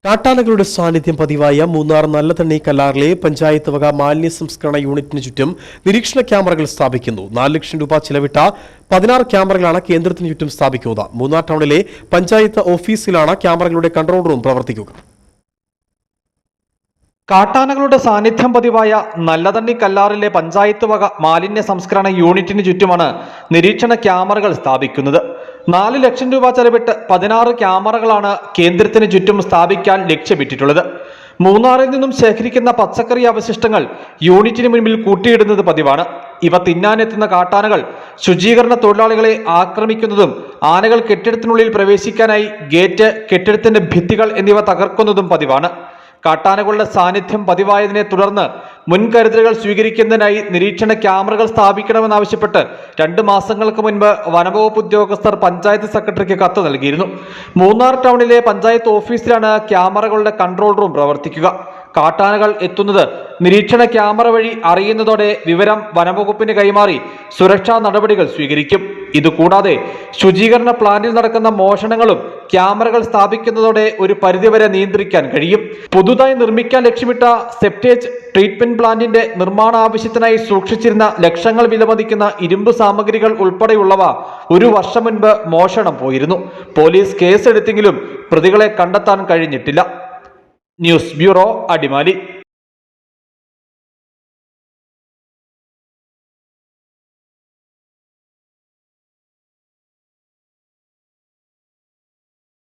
കാട്ടാനകളുടെ സാന്നിധ്യം പതിവായ മൂന്നാർ നല്ലതണ്ണി കല്ലാറിലെ പഞ്ചായത്ത് വക മാലിന്യ സംസ്കരണ യൂണിറ്റിന് ചുറ്റും നിരീക്ഷണ ക്യാമറകൾ സ്ഥാപിക്കുന്നു. 4 ലക്ഷം രൂപ ചിലവിട്ട 16 ക്യാമറകളാണ് കേന്ദ്രത്തിന് ചുറ്റും സ്ഥാപിക്കുന്നത്. മൂന്നാർ ടൗണിലെ പഞ്ചായത്ത് ഓഫീസിലാണ് ക്യാമറകളുടെ കൺട്രോൾ റൂം പ്രവർത്തിക്കുക. കാട്ടാനകളുടെ സാന്നിധ്യം പതിവായ നല്ലതണ്ണി കല്ലാറിലെ പഞ്ചായത്ത് വക മാലിന്യ സംസ്കരണ യൂണിറ്റിന് ചുറ്റുമാണ് നിരീക്ഷണ ക്യാമറകൾ സ്ഥാപിക്കുന്നത്. 4 ലക്ഷം രൂപ ചെലവിട്ട് 16 ക്യാമറകളാണ് കേന്ദ്രത്തിന് ചുറ്റും സ്ഥാപിക്കാൻ ലക്ഷ്യമിട്ടിട്ടുള്ളത്. മൂന്നാറിൽ നിന്നും ശേഖരിക്കുന്ന പച്ചക്കറി അവശിഷ്ടങ്ങൾ യൂണിറ്റിന് മുൻപിൽ കൂട്ടിയിടുന്നത് പതിവാണ്. ഇവ തിന്നാനെത്തുന്ന കാട്ടാനകൾ ശുചീകരണ തൊഴിലാളികളെ ആക്രമിക്കുന്നതും ആനകൾ കെട്ടിടത്തിനുള്ളിൽ പ്രവേശിക്കാനായി ഗേറ്റ്, കെട്ടിടത്തിന്റെ ഭിത്തികൾ എന്നിവ തകർക്കുന്നതും പതിവാണ്. കാട്ടാനകളുടെ സാന്നിധ്യം പതിവായതിനെ തുടർന്ന് മുൻകരുതലുകൾ സ്വീകരിക്കുന്നതിനായി നിരീക്ഷണ ക്യാമറകൾ സ്ഥാപിക്കണമെന്നാവശ്യപ്പെട്ട് 2 മാസങ്ങൾക്ക് മുൻപ് വനംവകുപ്പ് ഉദ്യോഗസ്ഥർ പഞ്ചായത്ത് സെക്രട്ടറിക്ക് കത്ത് നൽകിയിരുന്നു. മൂന്നാർ ടൗണിലെ പഞ്ചായത്ത് ഓഫീസിലാണ് ക്യാമറകളുടെ കൺട്രോൾ റൂം പ്രവർത്തിക്കുക. കാട്ടാനകൾ എത്തുന്നത് നിരീക്ഷണ ക്യാമറ വഴി അറിയുന്നതോടെ വിവരം വനംവകുപ്പിന് കൈമാറി സുരക്ഷാ നടപടികൾ സ്വീകരിക്കും. ഇതുകൂടാതെ ശുചീകരണ പ്ലാന്റിൽ നടക്കുന്ന മോഷണങ്ങളും ക്യാമറകൾ സ്ഥാപിക്കുന്നതോടെ ഒരു പരിധിവരെ നിയന്ത്രിക്കാൻ കഴിയും. പുതുതായി നിർമ്മിക്കാൻ ലക്ഷ്യമിട്ട സെപ്റ്റേജ് ട്രീറ്റ്മെന്റ് പ്ലാന്റിന്റെ നിർമ്മാണ ആവശ്യത്തിനായി സൂക്ഷിച്ചിരുന്ന ലക്ഷങ്ങൾ വിലമതിക്കുന്ന ഇരുമ്പ് സാമഗ്രികൾ ഉൾപ്പെടെയുള്ളവ 1 വർഷം മുൻപ് മോഷണം പോയിരുന്നു. പോലീസ് കേസെടുത്തെങ്കിലും പ്രതികളെ കണ്ടെത്താൻ കഴിഞ്ഞിട്ടില്ല. News bureau, Adimali.